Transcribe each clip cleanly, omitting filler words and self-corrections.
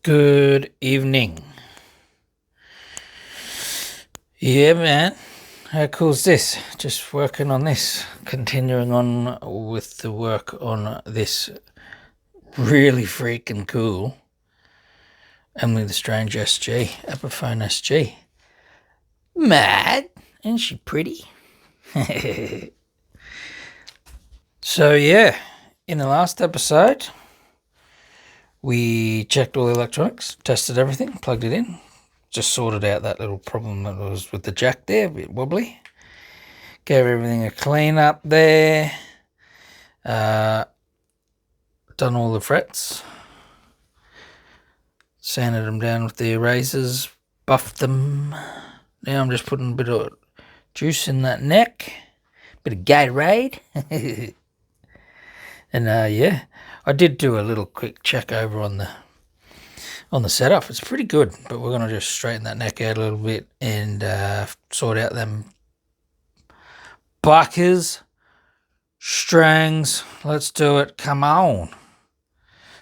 Good evening. Yeah, man. How cool is this? Just working on this. Continuing on with the work on this really freaking cool Emily the Strange SG, Epiphone SG. Mad? Isn't she pretty? So, yeah, in the last episode, we checked all the electronics, tested everything, plugged it in, just sorted out that little problem that was with the jack there, a bit wobbly. Gave everything a clean up there. Done all the frets. Sanded them down with the erasers. Buffed them. Now I'm just putting a bit of juice in that neck. Bit of Gatorade. And yeah, I did do a little quick check over on the setup. It's pretty good, but we're gonna just straighten that neck out a little bit and sort out them buckers, strings. Let's do it. Come on.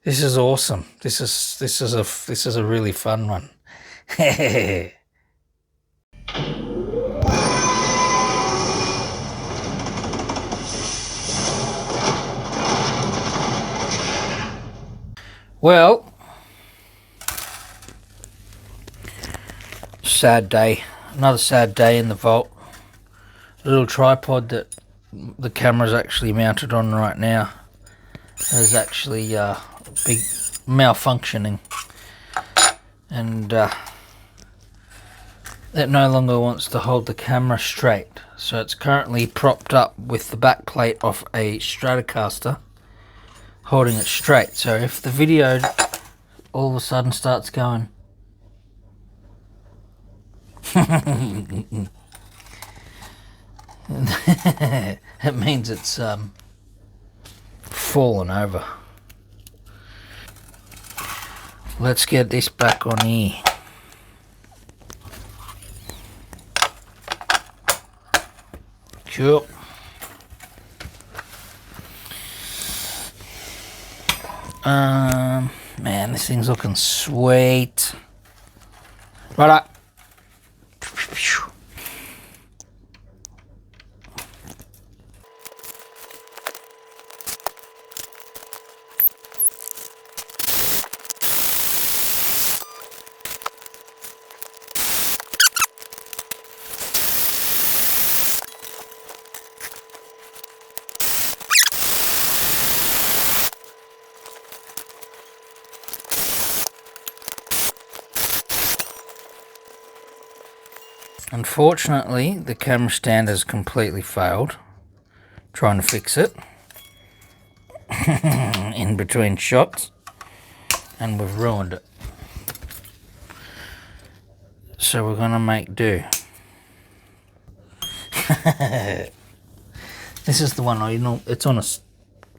This is awesome. This is a really fun one. Well, sad day. Another sad day in the vault. The little tripod that the camera's actually mounted on right now is actually big malfunctioning, and it no longer wants to hold the camera straight. So it's currently propped up with the back plate of a Stratocaster holding it straight. So if the video all of a sudden starts going it means it's fallen over. Let's get this back on here. Cool. Man, this thing's looking sweet. Right up. Unfortunately, the camera stand has completely failed trying to fix it in between shots, and we've ruined it. So we're gonna make do. This is the one it's on a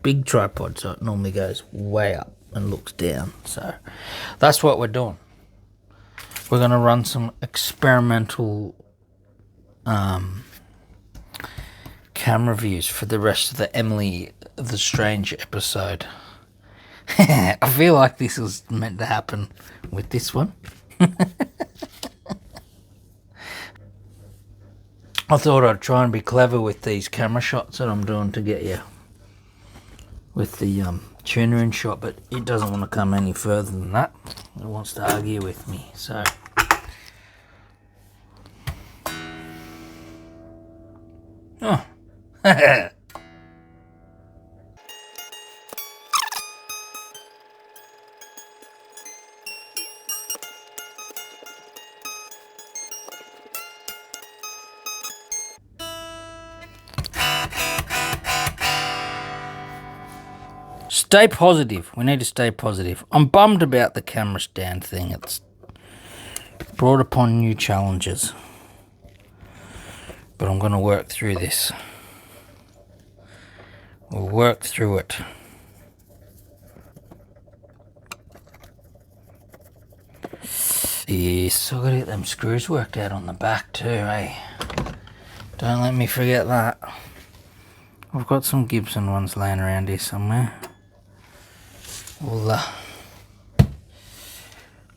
big tripod, so it normally goes way up and looks down. So that's what we're doing. We're gonna run some experimental camera views for the rest of the Emily the Strange episode. I feel like this was meant to happen with this one. I thought I'd try and be clever with these camera shots that I'm doing to get you with the tuner in shot, but it doesn't want to come any further than that. It wants to argue with me, so oh. Stay positive. We need to stay positive. I'm bummed about the camera stand thing. It's brought upon new challenges. But I'm going to work through this. We'll work through it. Yes, so I've got to get them screws worked out on the back too, eh? Don't let me forget that. I've got some Gibson ones laying around here somewhere. We'll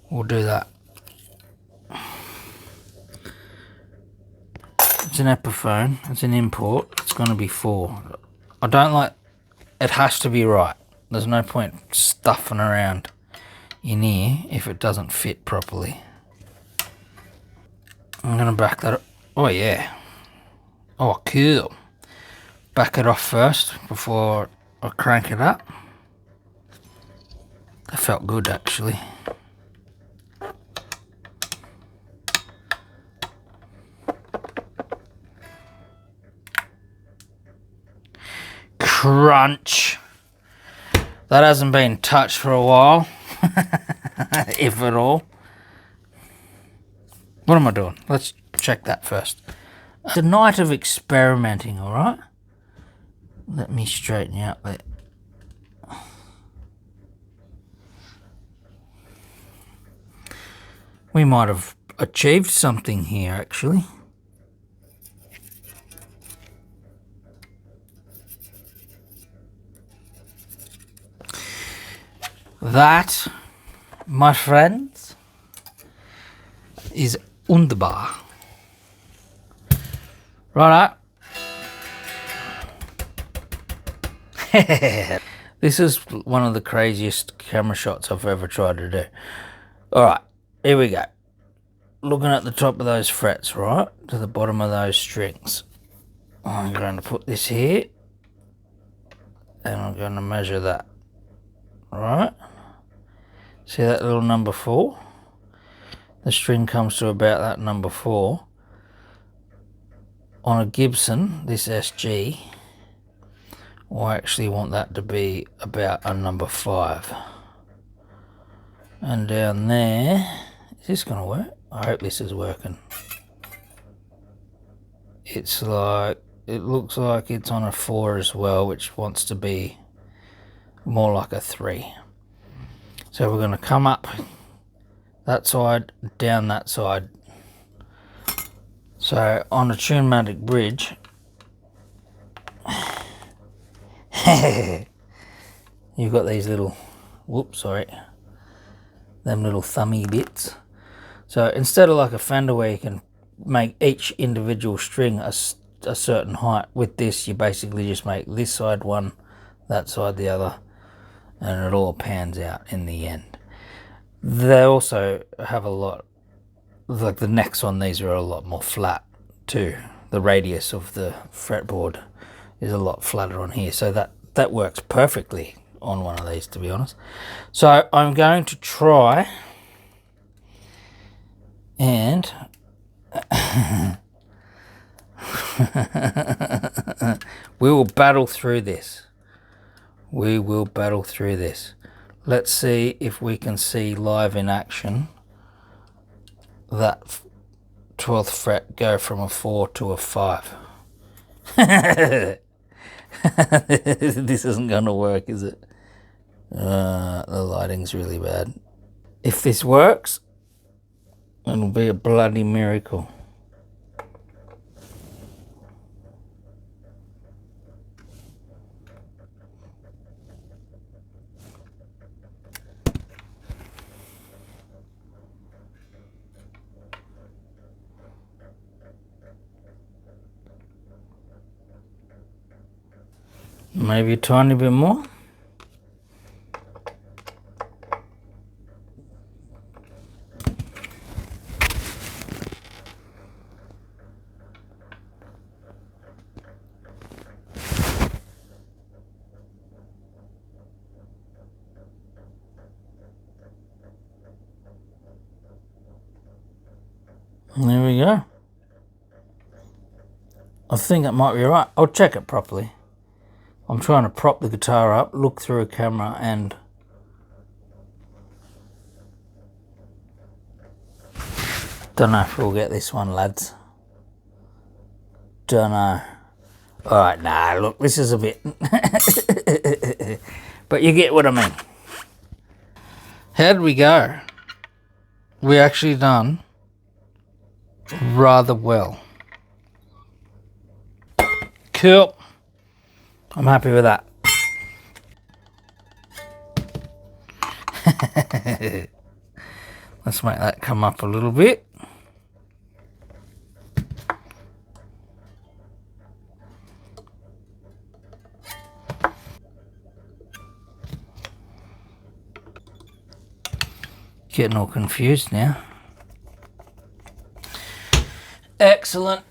we'll do that. It's an Epiphone, it's an import, it's going to be 4. I don't like, it has to be right. There's no point stuffing around in here if it doesn't fit properly. I'm going to back that up. Oh yeah. Oh cool. Back it off first before I crank it up. That felt good actually. Crunch. That hasn't been touched for a while, if at all. What am I doing? Let's check that first. It's a night of experimenting, alright? Let me straighten you out there. We might have achieved something here, actually. That, my friends, is wunderbar. Right. This is one of the craziest camera shots I've ever tried to do. Alright, here we go. Looking at the top of those frets, right, to the bottom of those strings. I'm going to put this here, and I'm going to measure that. Right? See that little number 4? The string comes to about that number 4. On a Gibson, this SG, I actually want that to be about a number 5. And down there, is this going to work? I hope this is working. It's like, it looks like it's on a 4 as well, which wants to be more like a 3. So we're going to come up that side, down that side. So on a Tunematic bridge, you've got these little, whoops, sorry, them little thummy bits. So instead of like a Fender where you can make each individual string a certain height, with this you basically just make this side one, that side the other, and it all pans out in the end. They also have a lot, like the necks on these are a lot more flat too. The radius of the fretboard is a lot flatter on here, so that works perfectly on one of these, to be honest. So I'm going to try and we will battle through this. We will battle through this. Let's see if we can see live in action that 12th fret go from a 4 to a 5. This isn't going to work, is it? The lighting's really bad. If this works, it'll be a bloody miracle. Maybe a tiny bit more. There we go. I think it might be right. I'll check it properly. I'm trying to prop the guitar up, look through a camera, and don't know if we'll get this one, lads. Don't know. Alright, nah, look, this is a bit but you get what I mean. How did we go? We actually done rather well. Cool. I'm happy with that. Let's make that come up a little bit. Getting all confused now. Excellent.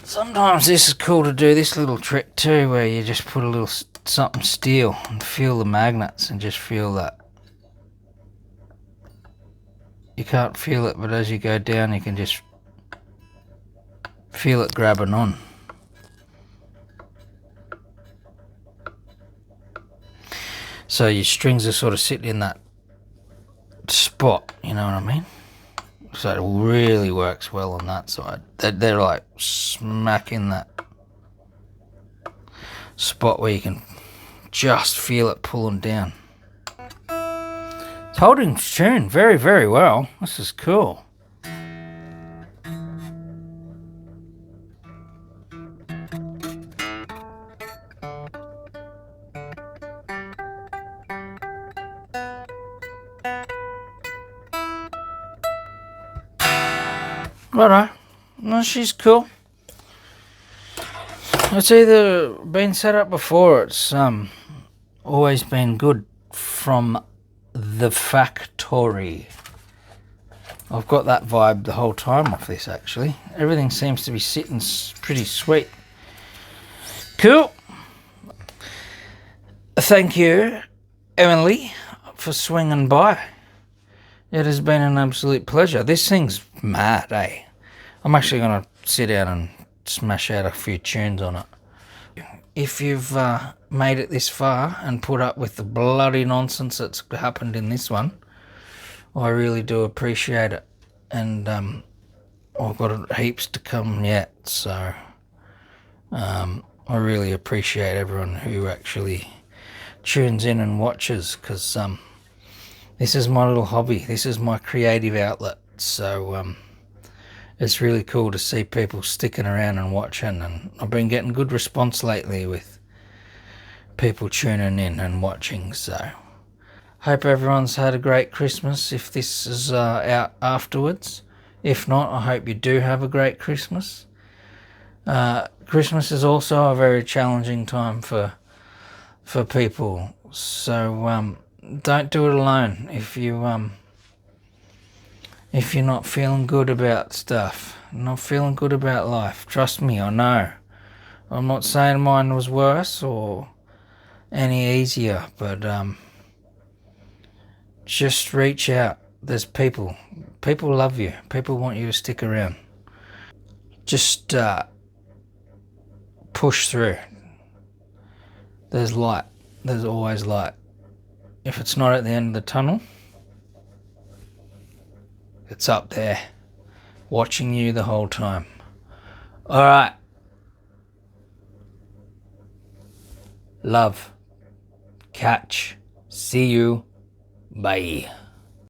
Sometimes this is cool to do this little trick too, where you just put a little something steel and feel the magnets and just feel that. You can't feel it, but as you go down you can just feel it grabbing on. So your strings are sort of sitting in that spot, you know what I mean? So it really works well on that side. They're like smacking that spot where you can just feel it pulling down. It's holding tune very, very well. This is cool. Righto. No, she's cool. It's either been set up before, it's always been good from the factory. I've got that vibe the whole time off this, actually. Everything seems to be sitting pretty sweet. Cool. Thank you, Emily, for swinging by. It has been an absolute pleasure. This thing's mad, eh? I'm actually going to sit down and smash out a few tunes on it. If you've made it this far and put up with the bloody nonsense that's happened in this one, I really do appreciate it. And I've got heaps to come yet, so I really appreciate everyone who actually tunes in and watches, because this is my little hobby. This is my creative outlet. So it's really cool to see people sticking around and watching. And I've been getting good response lately with people tuning in and watching. So hope everyone's had a great Christmas if this is out afterwards. If not, I hope you do have a great Christmas. Christmas is also a very challenging time for people. So don't do it alone. If you're not feeling good about stuff, not feeling good about life, trust me, I know. I'm not saying mine was worse or any easier, but just reach out. There's people love you. People want you to stick around. Just push through. There's light. There's always light. If it's not at the end of the tunnel, it's up there, watching you the whole time. All right. Love. Catch. See you. Bye.